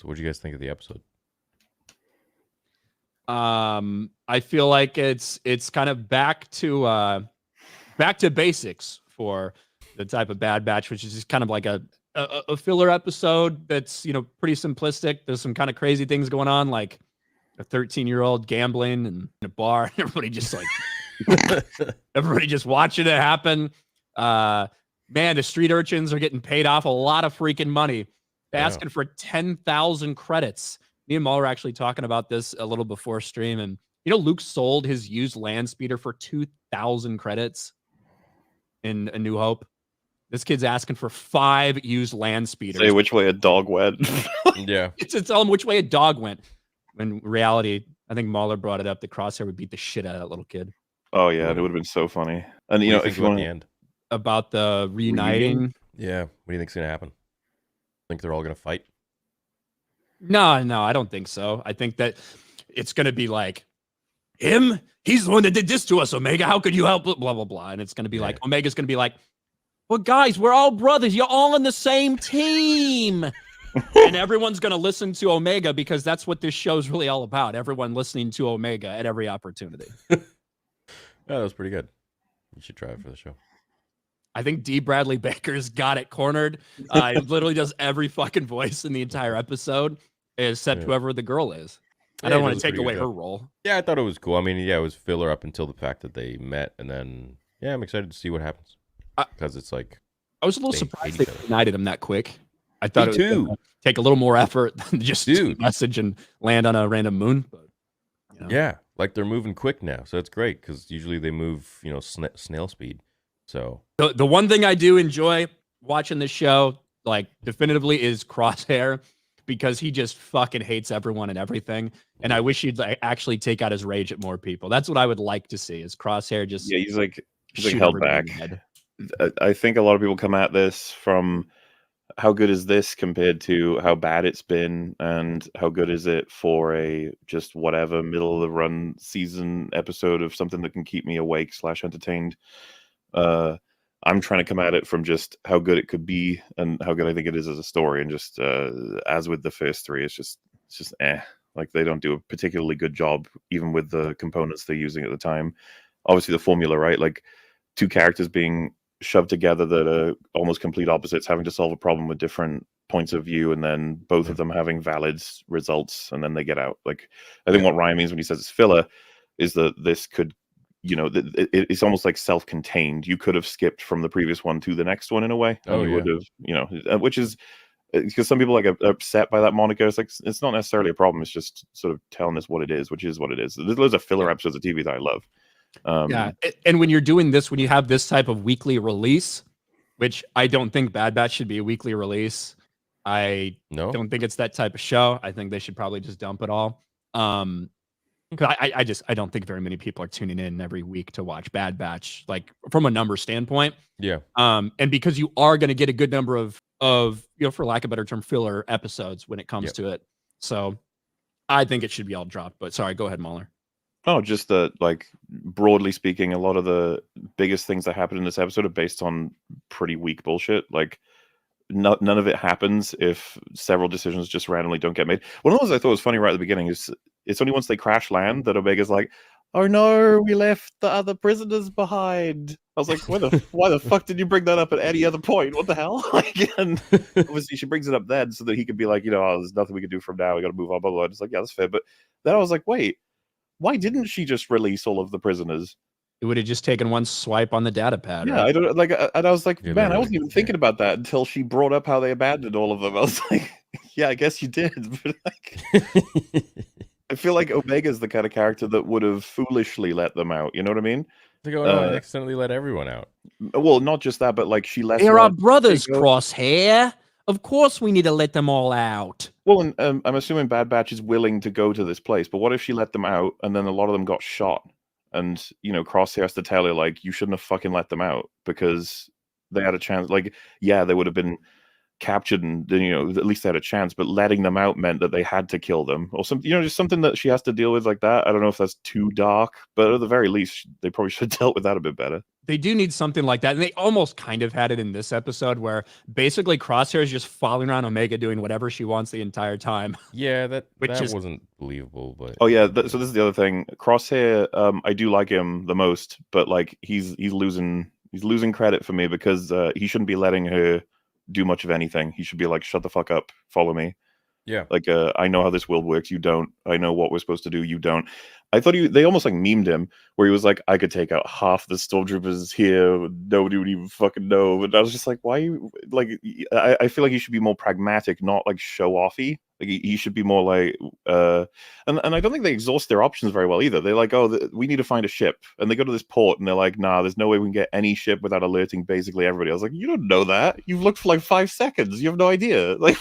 So what do you guys think of the episode? I feel like it's kind of back to basics for the type of Bad Batch, which is just kind of like a filler episode that's, you know, pretty simplistic. There's some kind of crazy things going on, like a 13-year-old gambling in a bar, and everybody just watching it happen. Man, the street urchins are getting paid off a lot of freaking money. They're asking for 10,000 credits. Me and Maul were actually talking about this a little before stream, and you know, Luke sold his used land speeder for 2,000 credits in A New Hope. This kid's asking for 5 used land speeders. Say which way a dog went. Yeah. It's to tell him which way a dog went. In reality, I think Mahler brought it up. The Crosshair would beat the shit out of that little kid. Oh yeah, it would have been so funny. And you know, if you want the end about the reuniting, yeah, what do you think's gonna happen? Think they're all gonna fight? No, I don't think so. I think that it's gonna be like him. He's the one that did this to us, Omega. How could you help? Blah blah blah. And it's gonna be like Omega's gonna be like, well, guys, we're all brothers. You're all on the same team. And everyone's going to listen to Omega because that's what this show's really all about. Everyone listening to Omega at every opportunity. Oh, that was pretty good. You should try it for the show. I think D. Bradley Baker's got it cornered. He literally does every fucking voice in the entire episode, except whoever the girl is. I don't want to take away her role. Yeah, I thought it was cool. I mean, yeah, it was filler up until the fact that they met, and then, yeah, I'm excited to see what happens. Because it's like... I was a little surprised they united him that quick. I thought it would take a little more effort than just message and land on a random moon. But, you know. Yeah, like they're moving quick now, so it's great because usually they move, you know, snail speed. So the one thing I do enjoy watching this show, like definitively, is Crosshair because he just fucking hates everyone and everything. And I wish he'd like, actually take out his rage at more people. That's what I would like to see. Is Crosshair just he's like held back. I think a lot of people come at this from how good is this compared to how bad it's been, and how good is it for a just whatever middle of the run season episode of something that can keep me awake / entertained. I'm trying to come at it from just how good it could be and how good I think it is as a story, and just as with the first 3, it's just like they don't do a particularly good job even with the components they're using at the time. Obviously the formula, right? Like 2 characters being shoved together that are almost complete opposites, having to solve a problem with different points of view, and then both of them having valid results, and then they get out. Like, I think what Ryan means when he says it's filler is that this could, you know, it's almost like self-contained. You could have skipped from the previous one to the next one in a way, and you would have, you know, which is because some people are upset by that moniker. It's like, it's not necessarily a problem. It's just sort of telling us what it is, which is what it is. There's loads of filler episodes of TV that I love. Yeah, and when you're doing this, when you have this type of weekly release, which I don't think Bad Batch should be a weekly release. I don't think it's that type of show. I think they should probably just dump it all. Because I don't think very many people are tuning in every week to watch Bad Batch, like from a number standpoint. Yeah. And because you are going to get a good number of you know, for lack of a better term, filler episodes when it comes to it. So I think it should be all dropped. But sorry, go ahead, Mahler. Oh, just that, like, broadly speaking, a lot of the biggest things that happened in this episode are based on pretty weak bullshit. Like, none of it happens if several decisions just randomly don't get made. One of those I thought was funny right at the beginning is it's only once they crash land that Omega's like, oh no, we left the other prisoners behind. I was like, why the fuck did you bring that up at any other point? What the hell? Like, and obviously she brings it up then so that he could be like, you know, there's nothing we can do from now. We got to move on, blah, blah, blah. It's like, yeah, that's fair. But then I was like, wait. Why didn't she just release all of the prisoners? It would have just taken one swipe on the data pad. Yeah, right? I don't like. And I was like, man, I wasn't even thinking about that until she brought up how they abandoned all of them. I was like, yeah, I guess you did. But like, I feel like Omega's the kind of character that would have foolishly let them out. You know what I mean? They go, I accidentally let everyone out. Well, not just that, but like she let. They're our brothers, Crosshair. Of course, we need to let them all out. Well, and I'm assuming Bad Batch is willing to go to this place, but what if she let them out and then a lot of them got shot? And, you know, Crosshair has to tell her, like, you shouldn't have fucking let them out because they had a chance. Like, yeah, they would have been captured and, you know, at least they had a chance, but letting them out meant that they had to kill them or something, you know, just something that she has to deal with like that. I don't know if that's too dark, but at the very least, they probably should have dealt with that a bit better. They do need something like that. And they almost kind of had it in this episode where basically Crosshair is just following around Omega doing whatever she wants the entire time. Yeah, that Which is... wasn't believable, but oh yeah, so this is the other thing. Crosshair, I do like him the most, but like he's losing credit for me because he shouldn't be letting her do much of anything. He should be like, shut the fuck up, follow me. Yeah. Like, I know how this world works. You don't. I know what we're supposed to do. You don't. I thought they almost like memed him where he was like, I could take out half the stormtroopers here. Nobody would even fucking know. But I was just like, why you like, I feel like he should be more pragmatic, not like show offy. Like he should be more like, and I don't think they exhaust their options very well either. They're like, oh, we need to find a ship. And they go to this port and they're like, nah, there's no way we can get any ship without alerting basically everybody. I was like, you don't know that. You've looked for like 5 seconds. You have no idea. Like,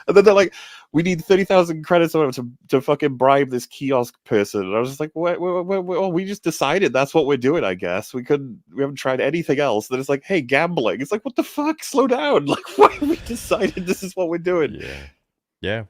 and then they're like, we need 30,000 credits to fucking bribe this kiosk person. And I was just like, we just decided that's what we're doing, I guess. We haven't tried anything else. Then it's like, hey, gambling. It's like, what the fuck? Slow down. Like, why have we decided this is what we're doing? Yeah. Yeah.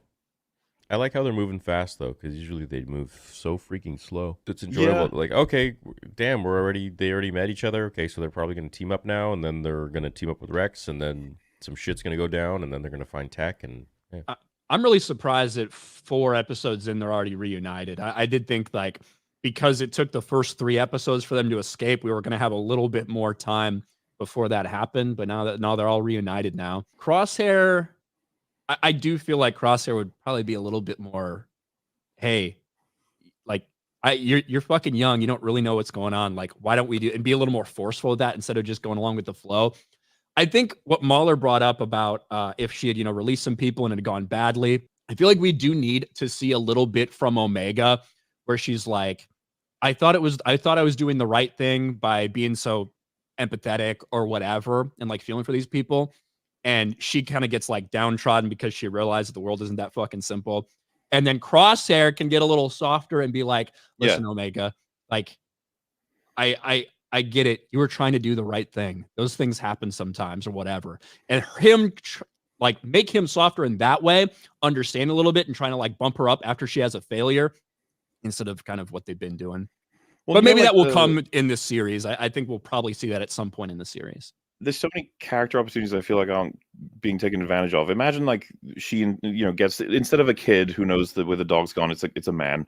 I like how they're moving fast, though, because usually they move so freaking slow. It's enjoyable. Yeah. Like, okay, damn, they already met each other. Okay, so they're probably going to team up now, and then they're going to team up with Rex, and then some shit's going to go down, and then they're going to find tech, and yeah. I'm really surprised that 4 episodes in, they're already reunited. I did think, like, because it took the first 3 episodes for them to escape, we were going to have a little bit more time before that happened. But now they're all reunited now. Crosshair, I do feel like Crosshair would probably be a little bit more, hey, like, you're fucking young. You don't really know what's going on. Like, why don't we do, and be a little more forceful with that instead of just going along with the flow. I think what Mahler brought up about if she had, released some people and it had gone badly, I feel like we do need to see a little bit from Omega where she's like, I thought I was doing the right thing by being so empathetic or whatever and like feeling for these people. And she kind of gets like downtrodden because she realized the world isn't that fucking simple. And then Crosshair can get a little softer and be like, listen, Omega, like, I get it. You were trying to do the right thing. Those things happen sometimes or whatever. And him, like, make him softer in that way, understand a little bit and trying to like bump her up after she has a failure instead of kind of what they've been doing. Well, but maybe that will come in this series. I think we'll probably see that at some point in the series. There's so many character opportunities I feel like aren't being taken advantage of. Imagine like she, gets, instead of a kid who knows that where the dog's gone, it's a man,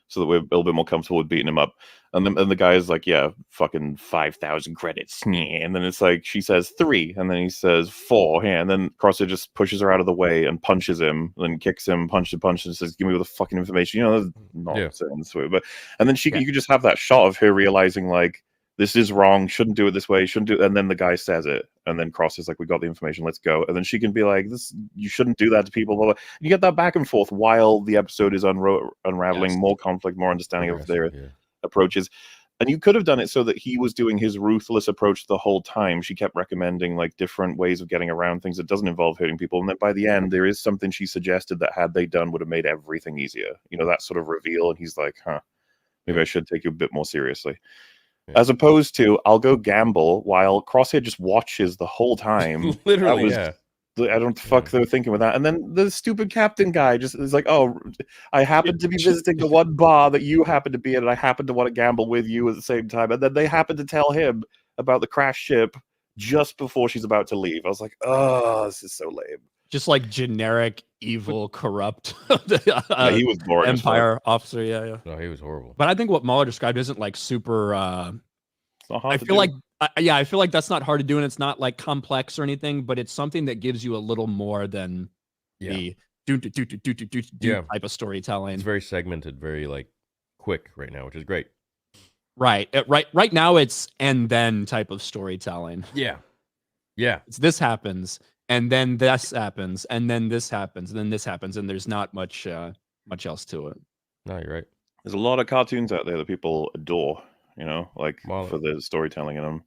so that we're a little bit more comfortable with beating him up. And the guy is like, yeah, fucking 5,000 credits. And then it's like, she says 3, and then he says 4. Yeah, and then Crosshair just pushes her out of the way and punches him, then kicks him, punches, and says, give me all the fucking information. Not saying this way, but, and then you could just have that shot of her realizing like, this is wrong, shouldn't do it this way, shouldn't do it. And then the guy says it, and then Cross is like, we got the information, let's go. And then she can be like, this, you shouldn't do that to people. Blah, blah. You get that back and forth while the episode is unraveling, more conflict, more understanding of their approaches. And you could have done it so that he was doing his ruthless approach the whole time. She kept recommending like different ways of getting around things that doesn't involve hurting people. And then by the end, there is something she suggested that had they done would have made everything easier. That sort of reveal. And he's like, maybe I should take you a bit more seriously. As opposed to, I'll go gamble while Crosshair just watches the whole time. Literally, I don't fuck they were thinking with that. And then the stupid captain guy just is like, oh, I happen to be visiting the one bar that you happen to be in, and I happen to want to gamble with you at the same time. And then they happen to tell him about the crash ship just before she's about to leave. I was like, oh, this is so lame. Just like generic, evil, corrupt he was boring Empire officer. Yeah. No, he was horrible. But I think what Mahler described isn't like super. I feel like that's not hard to do, and it's not like complex or anything. But it's something that gives you a little more than the do type of storytelling. It's very segmented, very like quick right now, which is great. Right. Right now, it's and then type of storytelling. Yeah. It's this happens. And then this happens, and then this happens, and then this happens, and there's not much else to it. No, you're right. There's a lot of cartoons out there that people adore, like for the storytelling in them.